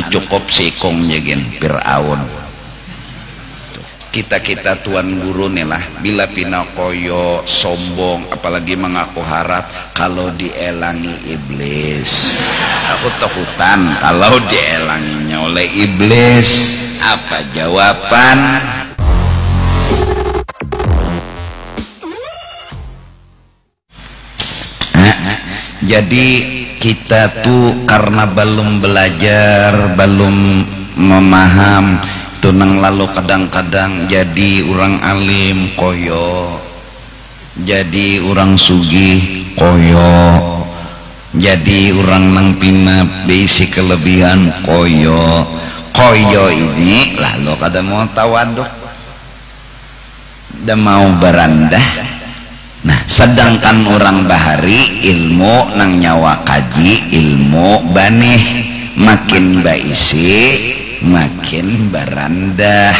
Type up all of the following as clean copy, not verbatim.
cukup sikong jegen Fir'aun. Kita tuan guru nih lah, bila pinakoyo sombong apalagi mengaku harap kalau dielangi iblis. Aku takutan kalau dielanginya oleh iblis. Apa jawaban? Jadi kita tuh karena belum belajar, belum memaham itu nang lalu kadang-kadang jadi orang alim koyo, jadi orang sugih koyo, jadi orang nang pina basic kelebihan koyo. Koyo ini lalu kadang mau tawaduk dan mau berandah. Nah, sedangkan orang bahari ilmu nang nyawa kaji ilmu baneh, makin baisi makin berandah.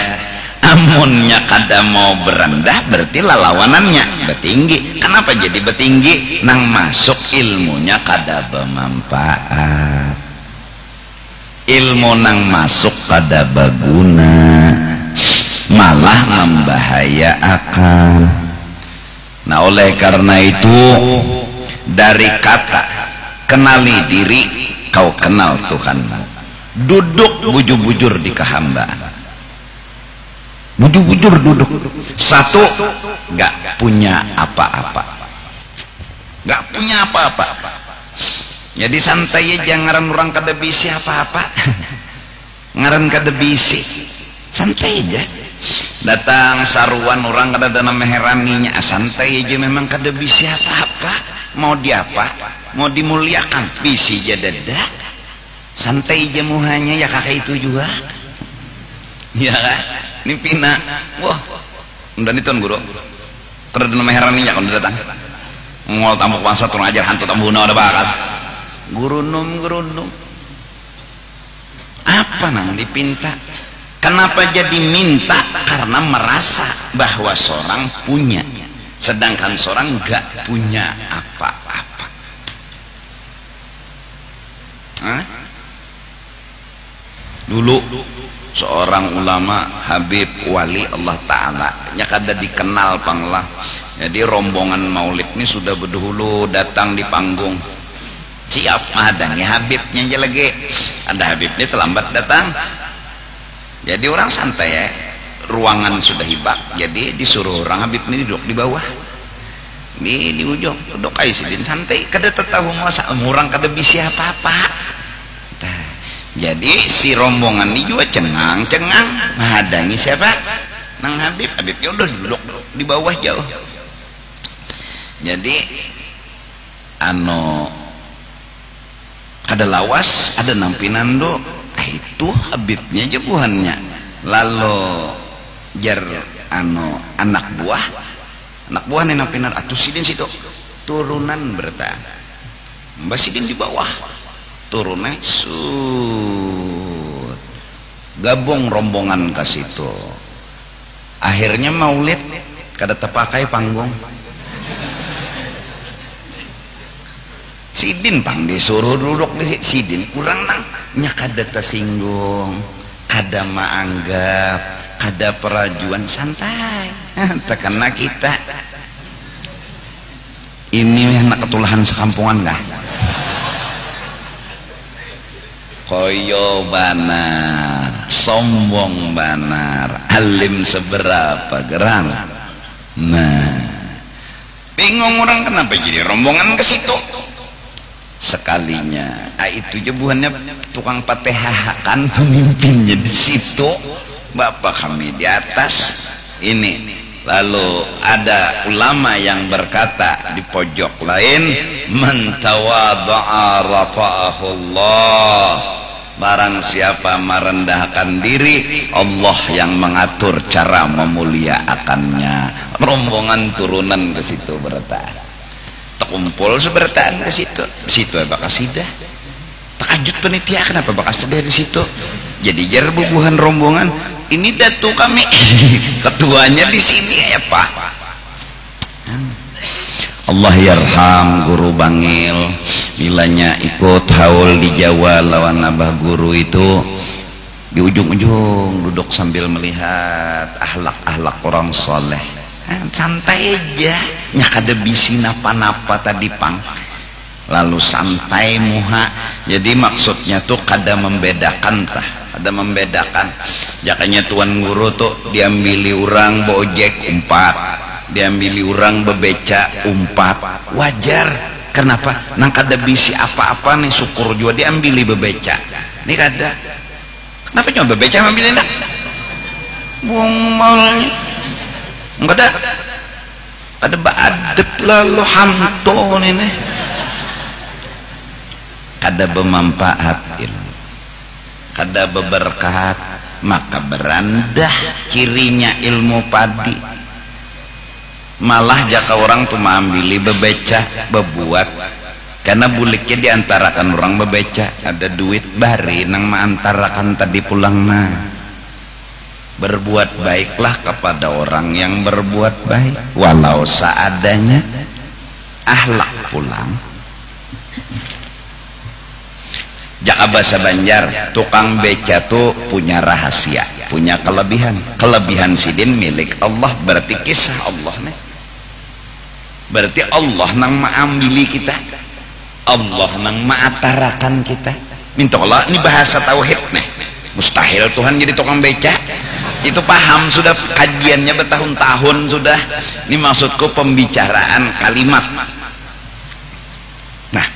Amunnya kada mau berandah berarti lawanannya betinggi. Kenapa jadi betinggi? Nang masuk ilmunya kada bermanfaat, ilmu nang masuk kada baguna, malah membahayakan. Nah, oleh karena itu dari kata kenali diri kau kenal Tuhan. Duduk bujur-bujur di kehambaan, bujur-bujur duduk. Satu, gak punya apa-apa, gak punya apa-apa. Jadi santai aja, ngaran orang kada bisi apa-apa. Ngaran kada bisi, santai aja. Datang saruan orang kada ada meheraninya, santai aja, memang kada bisi apa-apa. Mau diapa? Mau dimuliakan, bisi aja dadah. Santai aja muhanya ya kakak itu juga. Ya kan? Ini pina. Wah, udah nih tuan guru. Kada ada meheraninya kalau datang. Ngol tambuk bangsa turun ajar hantu tambuna ada bakat. Guru num. Apa nang dipinta? Kenapa jadi minta? Karena merasa bahwa seorang punya, sedangkan seorang gak punya apa-apa. Dulu seorang ulama Habib wali Allah Ta'ala kada dikenal panglah. Jadi rombongan maulid ini sudah berdahulu datang di panggung, siap mahadangi Habibnya aja lagi. Ada Habib ini terlambat datang. Jadi orang santai ya, ruangan sudah hibak, jadi disuruh orang Habib ini duduk di bawah, di ujung duduk aja sidin santai, kada tahu masa orang kada bisa apa-apa. Nah, jadi si rombongan ini juga cengang menghadangi siapa? Nang Habib. Habibnya udah duduk di bawah jauh. Jadi kada lawas, ada nampinan do. Itu Habibnya jebuhannya. Lalu jar anak buah nih nampinan atuh sidin situ turunan bertahan. Mbak sidin di bawah turunnya gabung rombongan ke situ. Akhirnya maulid kada terpakai panggung. Sidin pang disuruh duduk di sidin kurang nang nya kada tersinggung, kada maanggap, kada perajuan, santai. Tekena kita ini anak ketulahan sekampungan dah. Koyo banar, sombong banar, alim seberapa gerang. Nah, bingung orang kenapa jadi rombongan ke situ. Sekalinya itu jebuhannya tukang patehah kan pemimpinnya di situ, bapak kami di atas ini. Lalu ada ulama yang berkata di pojok lain, man tawadha'a rafa'ahullah, barang siapa merendahkan diri, Allah yang mengatur cara memuliakannya. Rombongan turunan ke situ bertahan, kumpul sebertaan ke situ. Situ apa kasidah takajud penitia, kenapa bakas dari situ. Jadi jar bubuhan rombongan ini datu kami ketuanya di sini ya Pak. Allah yarham guru bangil Milanya ikut haul di Jawa lawan abah guru itu, di ujung-ujung duduk sambil melihat ahlak-ahlak orang soleh. Santai aja, nyakada bisi napa-napa tadi pang. Lalu santai muha. Jadi maksudnya tuh kada membedakan tah, ada membedakan. Jakanya tuan guru tuh diambili orang bojek umpat, diambili orang bebeca umpat. Wajar. Kenapa? Nang kada bisi apa-apa nih syukur juga diambili bebeca. Ini kada. Kenapa cuma bebeca ambilin dah? Buang malnya. Enggak ada. Ada baadep lalu hantu ini. Kada bermanfaat ilmu. Kada berberkat, maka berandah cirinya ilmu padi. Malah jaka orang tuh mengambil bebeca bebuat karena buliknya diantarakan orang bebeca ada duit bari nang mengantarakan tadi pulang. Nah, berbuat baiklah kepada orang yang berbuat baik walau seadanya. Ahlak pulang. Jaka bahasa Banjar, tukang beca tuh punya rahasia, punya kelebihan. Kelebihan sidin milik Allah, berarti kisah Allah nih. Berarti Allah nang maambili kita, Allah nang maatarakan kita. Minta Allah, ini bahasa tauhid nih. Mustahil Tuhan jadi tukang beca. Itu paham sudah, kajiannya bertahun-tahun sudah. Ini maksudku pembicaraan kalimat. Nah,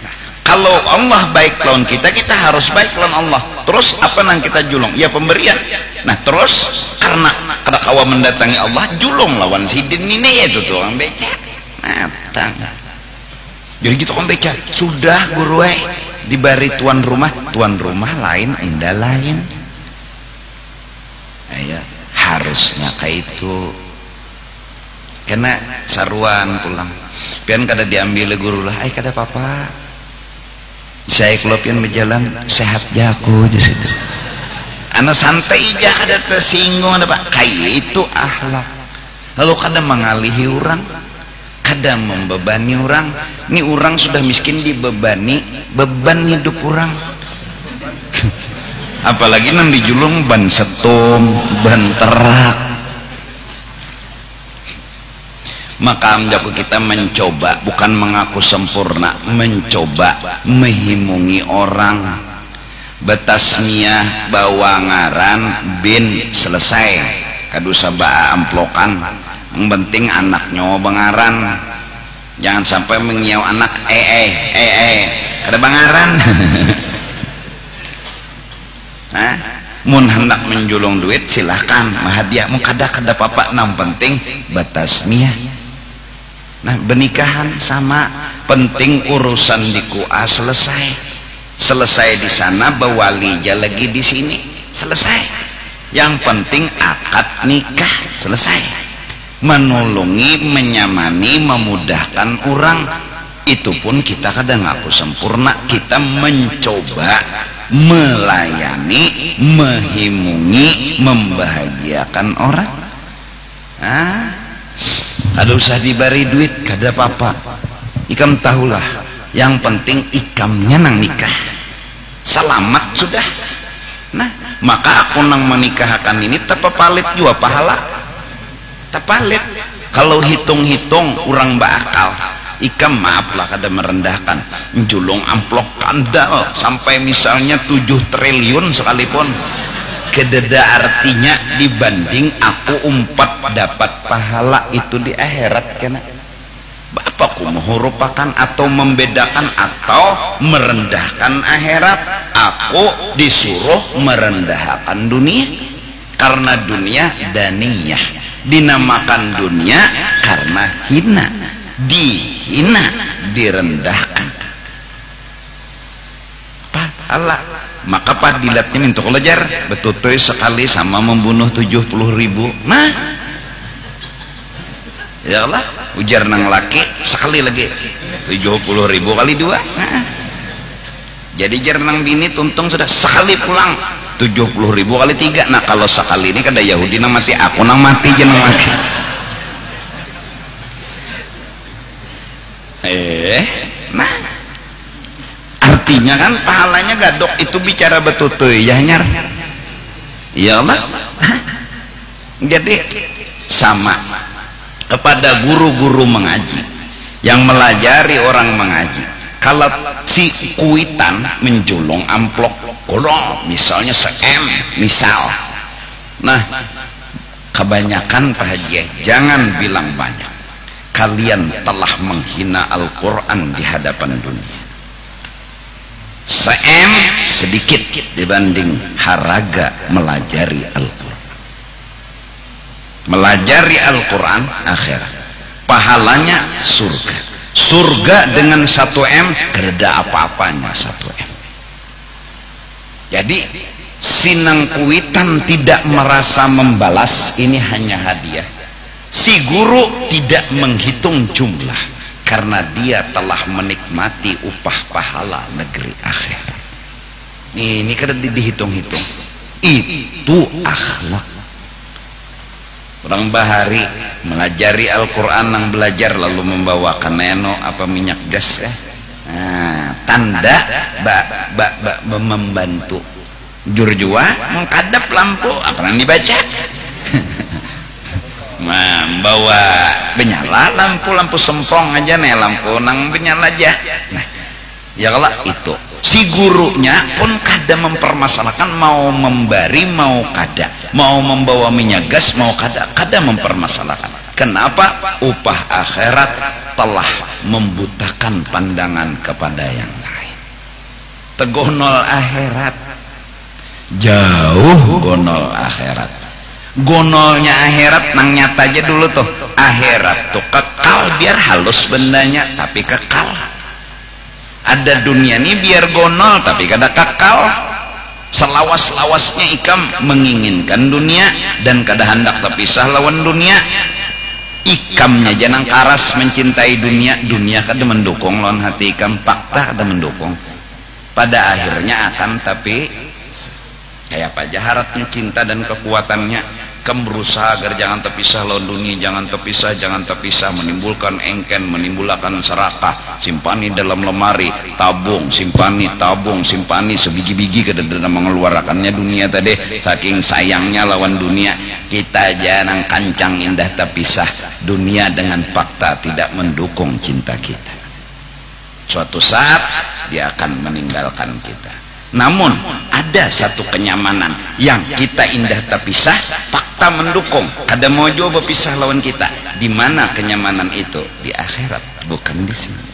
kalau Allah baik lawan kita, kita harus baik lawan Allah. Terus apa nang kita julung? Ya pemberian. Nah terus karena kada kawa mendatangi Allah, julung lawan sidin ini yaitu tukang beca. Natang. Jadi gitu kan beca. Sudah guru dibari tuan rumah lain indah lain. Ya, harusnya kayak itu. Karena saruan pulang. Pian kada diambil guru lah. Kada apa-apa. Saya kalau pian berjalan sehat jago aja situ. Anak santai aja kada tersinggung ada pak. Kayak itu akhlak. Lalu kada mengalihi orang. Kada membebani orang. Ini orang sudah miskin dibebani beban hidup orang. Apalagi nang dijulung ban setum, ban terak. Maka menjaga kita mencoba, bukan mengaku sempurna, mencoba menghimungi orang. Betasmiyah bawangaran bin selesai. Kadusa baa amplokan. Yang penting anaknya bangaran, jangan sampai mengiau anak kada bangaran. Nah, mun hendak menjulung duit silahkan mahadiah mu kada apa nang penting batasmiyah. Nah, benikahan sama penting urusan di kuah selesai di sana, bawalija lagi di sini selesai. Yang penting akad nikah selesai. Menolongi, menyamani, memudahkan orang. Itu pun kita kadang ngaku sempurna. Kita mencoba melayani, menghimungi, membahagiakan orang. Kada usah diberi duit, kada apa-apa. Ikam tahulah, yang penting ikamnya nang nikah selamat sudah. Nah, maka aku nang menikahkan ini tepapalit juga pahala. Tepalit. Kalau hitung-hitung orang bakal ikam maaflah kada merendahkan julung amplok kandal sampai misalnya 7 triliun sekalipun kededa artinya dibanding aku umpat dapat pahala itu di akhirat. Kena bapakku merupakan atau membedakan atau merendahkan akhirat. Aku disuruh merendahkan dunia karena dunia daniyah. Dinamakan dunia karena hina, dihina, direndahkan. Pahala. Maka padilatnya minta belajar betul sekali sama membunuh 70.000. Nah, ya Allah, ujar nang laki sekali lagi 70.000 kali 2. Nah, jadi jar nang bini tuntung sudah sekali pulang 70.000 kali 3. Nah kalau sekali ini kada Yahudi nang mati, aku nang mati jeneng mati. Nah nya kan pahalanya gadok itu bicara betutuy ya nyar. Ya Allah. Jadi sama kepada guru-guru mengaji yang melajari orang mengaji. Kalau si kuitan menjulung amplop golong misalnya se-M misal. Nah, kebanyakan Pak Haji jangan bilang banyak. Kalian telah menghina Al-Quran di hadapan dunia. Se-M sedikit dibanding haraga melajari Al-Quran. Melajari Al-Quran akhirat pahalanya surga. Surga dengan 1M kereda apa-apanya 1M. Jadi sinang kuitan tidak merasa membalas, ini hanya hadiah. Si guru tidak menghitung jumlah karena dia telah menikmati upah pahala negeri akhirat. Ini kada dihitung-hitung. Itu akhlak. Orang bahari melajari Al-Quran yang belajar lalu membawakan neno apa minyak gas ya. Nah, tanda membantu. Jurjua mengkadap lampu apa yang dibaca? Membawa benyala lampu semprong aja nih, lampu nang benyala aja. Nah, ya kalau itu si gurunya pun kada mempermasalahkan mau memberi mau kada, mau membawa minyak gas mau kada mempermasalahkan. Kenapa? Upah akhirat telah membutakan pandangan kepada yang lain. Teguh nol akhirat, jauh gonol akhirat. Gonolnya akhirat nang nyata aja dulu tuh. Akhirat tuh kekal, biar halus bendanya tapi kekal. Ada dunia nih biar gonol tapi kada kekal. Selawas-lawasnya ikam menginginkan dunia dan kada hendak terpisah lawan dunia. Ikamnya jangan karas mencintai dunia, dunia kada mendukung lawan hati ikam, fakta kada mendukung. Pada akhirnya akan tapi kayak apa jaharatnya cinta dan kekuatannya. Kamu berusaha agar jangan terpisah lawan dunia, jangan terpisah, menimbulkan engken, menimbulkan serakah, simpani dalam lemari, tabung, simpani sebiji-biji kada mengeluarkannya dunia tadi, saking sayangnya lawan dunia. Kita jangan kancang indah terpisah, dunia dengan fakta tidak mendukung cinta kita. Suatu saat dia akan meninggalkan kita. Namun ada satu kenyamanan yang kita indah terpisah, fakta mendukung. Kada mau coba pisah lawan kita. Di mana kenyamanan itu? Di akhirat, bukan di sini.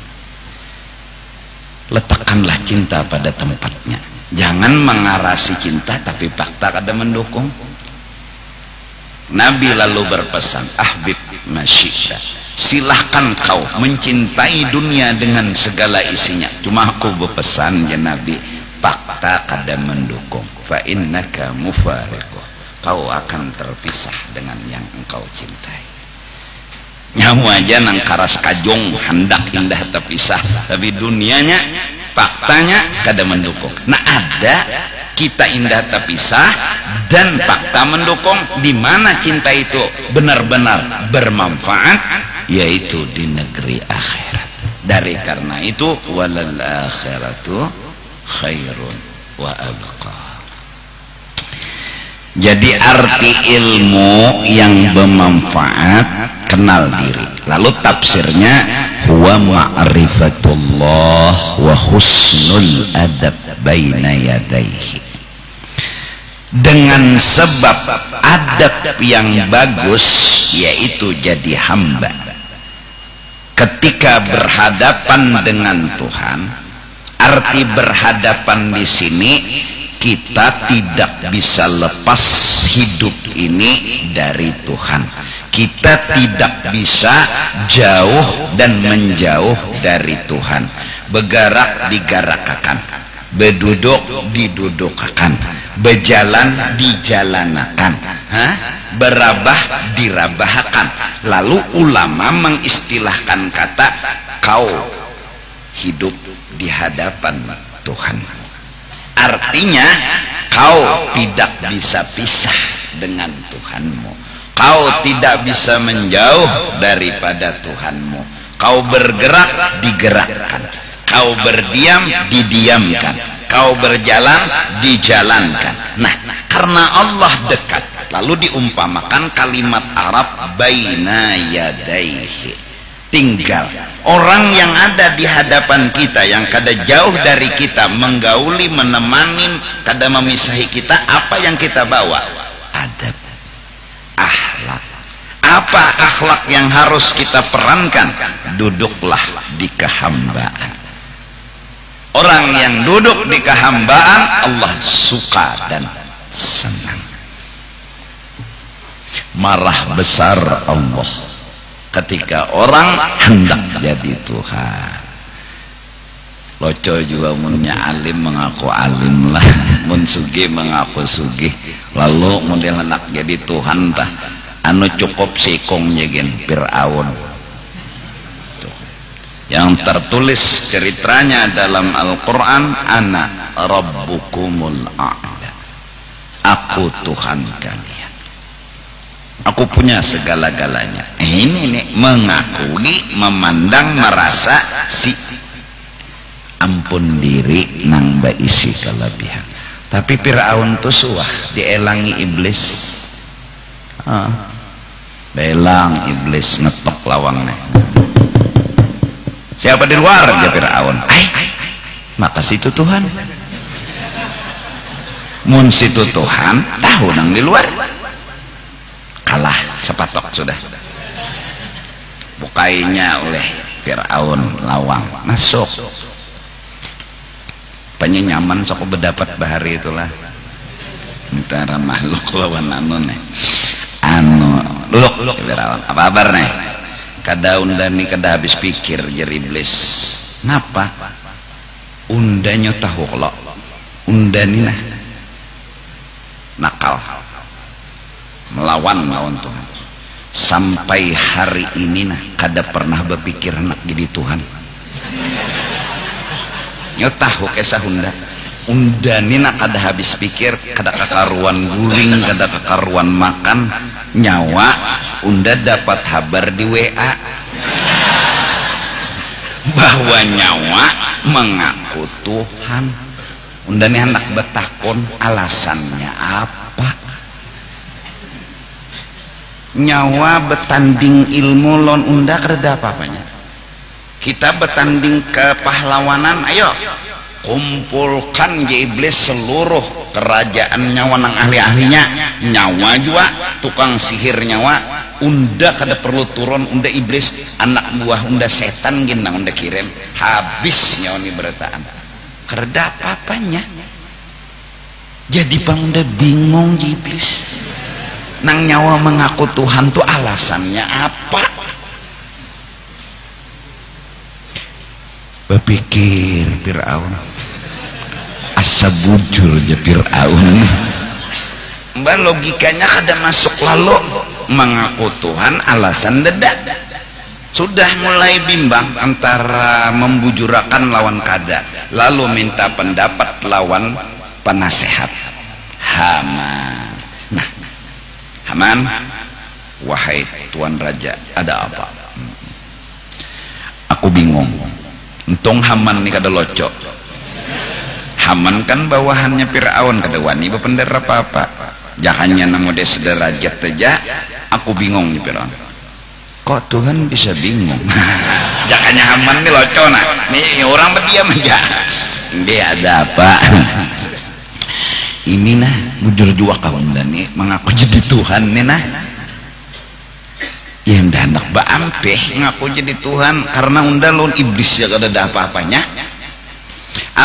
Letakkanlah cinta pada tempatnya. Jangan mengarasi cinta tapi fakta kada mendukung. Nabi lalu berpesan, ahbib masyidda, silahkan kau mencintai dunia dengan segala isinya. Cuma aku berpesan ya Nabi, fakta kada mendukung. Fa innaka mufariqu, kau akan terpisah dengan yang engkau cintai. Nyawa aja nang karas kajong hendak indah terpisah, tapi dunianya faktanya kada mendukung. Nah ada kita indah terpisah dan fakta mendukung. Di mana cinta itu benar-benar bermanfaat, yaitu di negeri akhirat. Dari karena itu walal akhiratu khairun wa abqa. Jadi arti ilmu yang bermanfaat, kenal diri. Lalu tafsirnya huwa ma'rifatullah wa husnul adab baina yadaihi. Dengan sebab adab yang bagus, yaitu jadi hamba ketika berhadapan dengan Tuhan. Arti berhadapan di sini, kita tidak bisa lepas hidup ini dari Tuhan. Kita tidak bisa jauh dan menjauh dari Tuhan. Bergerak digerakkan, berduduk didudukkan, berjalan dijalanakan, berabah dirabahkan. Lalu ulama mengistilahkan kata kau hidup di hadapan Tuhan. Artinya kau tidak bisa pisah dengan Tuhanmu. Kau tidak bisa menjauh daripada Tuhanmu. Kau bergerak digerakkan. kau berdiam didiamkan, kau berjalan dijalankan. Nah, karena Allah dekat, lalu diumpamakan kalimat Arab baina yadaihi, tinggal orang yang ada di hadapan kita, yang kada jauh dari kita, menggauli, menemani, kada memisahi kita. Apa yang kita bawa? Adab, akhlak. Apa akhlak yang harus kita perankan? Duduklah di kehambaan. Orang yang duduk di kehambaan, Allah suka dan senang. Marah besar Allah ketika orang hendak jadi Tuhan. Loco juga munnya alim mengaku alim lah, mun sugih mengaku sugih, lalu model hendak jadi Tuhan tah anu cukup sikong nyegen Fir'aun yang tertulis ceritanya dalam Al-Quran, ana rabbukumul a'la, aku Tuhan kalian, aku punya segala-galanya. Ini nih mengakui, memandang, merasa si ampun diri nang baisi kelebihan. Tapi Fir'aun tuh suah dielangi iblis. Belang iblis ngetok lawangnya. Siapa di luar? Ya Fir'aun. Maka situ Tuhan. Mun situ Tuhan, tahu nang di luar. Kalah sepatok sudah. Bukainya oleh Fir'aun lawang masuk. Penyenyaman sok berdapat bahari itulah. Antara makhluk lawan anu nih. Anu luluk Fir'aun. Apa kabar nih? Kada undani kada habis pikir jer iblis. Napa? Undanya tahu kalau undani nah nakal melawan Tuhan. Sampai hari ini nah kada pernah berpikir nak jadi Tuhan. Nyo tahu kesah undani nak kada habis pikir, kada kekaruan guling, kada kekaruan makan, nyawa unda dapat kabar di WA bahwa nyawa mengaku Tuhan. Undani hendak betakon alasannya apa? Nyawa betanding ilmu lon unda kada apa-apanya. Kita betanding kepahlawanan, ayo kumpulkan je iblis seluruh kerajaan nyawa nang ahli-ahlinya, nyawa juga tukang sihir nyawa, unda kada perlu turun, unda iblis anak buah unda setan gin nang unda kirim, habis nyawa ni berataan kerda apa-apanya. Jadi bang unda bingung je iblis nang nyawa mengaku Tuhan tuh alasannya apa? Berpikir Fir'aun, asa bujur aja Fir'aun. Mbak logikanya kada masuk, lalu mengaku Tuhan alasan dedak. Sudah mulai bimbang antara membujurakan lawan kada, lalu minta pendapat lawan penasehat Haman. Nah, Haman, wahai Tuan Raja, ada apa? Aku bingung. Untung Haman ini kada locok. Haman kan bawahannya Fir'aun, kada wani bepender apa-apa. Jahannya namo de sederajat aja. Aku bingung nih Fir'aun. Kok Tuhan bisa bingung? Jahannya Haman ini locok nah. Nih orang berdiam aja. Dia ada apa? Ini nah bujur jua kawan dan nih mengaku jadi Tuhan nih nah. Ya udah hendak baampeh ngaku jadi Tuhan karena unda lon iblis ya kada ada apa-apanya.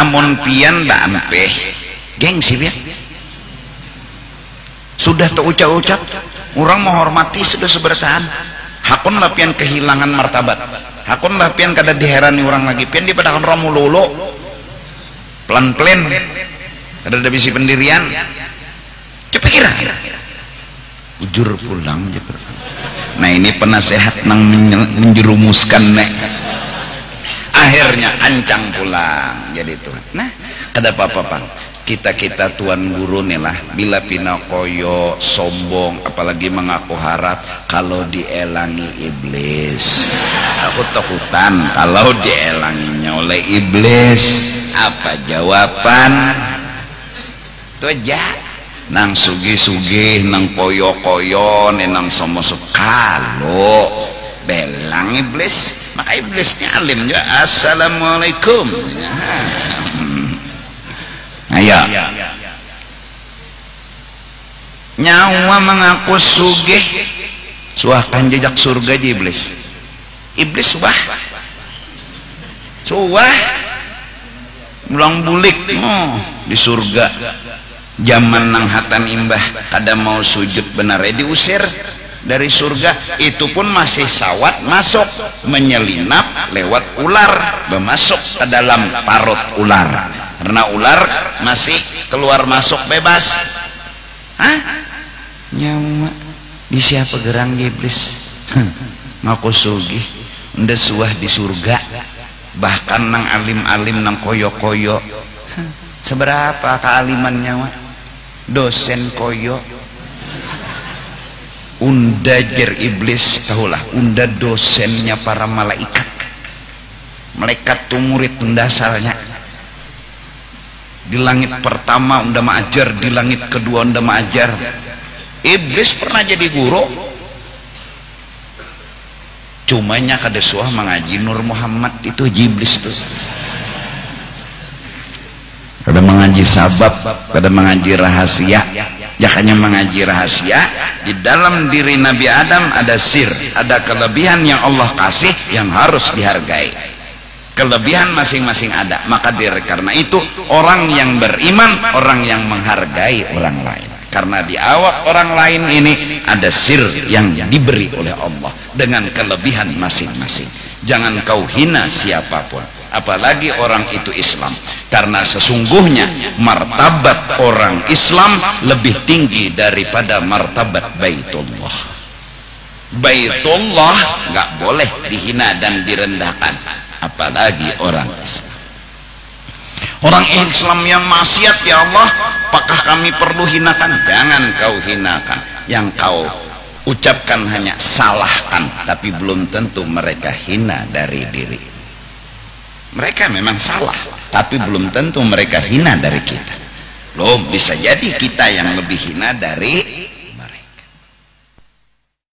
Amon pian baampeh gengsi ya. Sudah terucap-ucap orang menghormati sudah seberataan. Hakun lapian kehilangan martabat. Hakun lapian kada diherani orang lagi. Pian di padakan romulolo pelan-pelan kada ada bisi pendirian. Kepikiran ujur pulang je. Nah ini penasehat nang menjerumuskan nek. Akhirnya ancang pulang jadi Tuhan. Nah kada apa-apa Bang. kita tuan guru nih lah, bila pina koyo sombong apalagi mengaku harap kalau dielangi iblis. Aku takutan kalau dielanginya oleh iblis. Apa jawaban? Itu aja. Nang sugi-sugi, nang koyo-koyo, nang somo sekalo belang iblis. Maka iblisnya alim juga. Assalamualaikum. Ayo. Nyawa mengaku sugih, suahkan jejak surga aja iblis. Iblis suah mulang bulik di surga. Zaman nang hatan imbah kada mau sujud benar diusir dari surga. Itu pun masih sawat masuk, menyelinap lewat ular, bermasuk ke dalam parut ular. Karena ular masih keluar masuk bebas. Nyawa di siapa gerang iblis. Ngaku sugih udah suah di surga. Bahkan nang alim-alim nang koyo-koyo. Seberapa kealiman nyawa? Dosen koyo. Unda jer iblis, tahulah unda dosennya para malaikat. Malaikat tuh murid unda asalnya. Di langit pertama unda mengajar, di langit kedua unda mengajar. Iblis pernah jadi guru, cumanya kada suah mengaji Nur Muhammad itu iblis tuh. Kada mengaji sabab, kada mengaji rahasia. Jakanya mengaji rahasia. Di dalam diri Nabi Adam ada sir, ada kelebihan yang Allah kasih yang harus dihargai. Kelebihan masing-masing ada. Maka karena itu orang yang beriman, orang yang menghargai orang lain. Karena di awak orang lain ini ada sir yang diberi oleh Allah dengan kelebihan masing-masing. Jangan kau hina siapapun, apalagi orang itu Islam. Karena sesungguhnya martabat orang Islam lebih tinggi daripada martabat Baitullah. Baitullah nggak boleh dihina dan direndahkan, apalagi orang Islam. Orang Islam yang maksiat, ya Allah, apakah kami perlu hinakan? Jangan kau hinakan. Yang kau ucapkan hanya salahkan, tapi belum tentu mereka hina dari diri. Mereka memang salah, tapi belum tentu mereka hina dari kita. Belum, bisa jadi kita yang lebih hina dari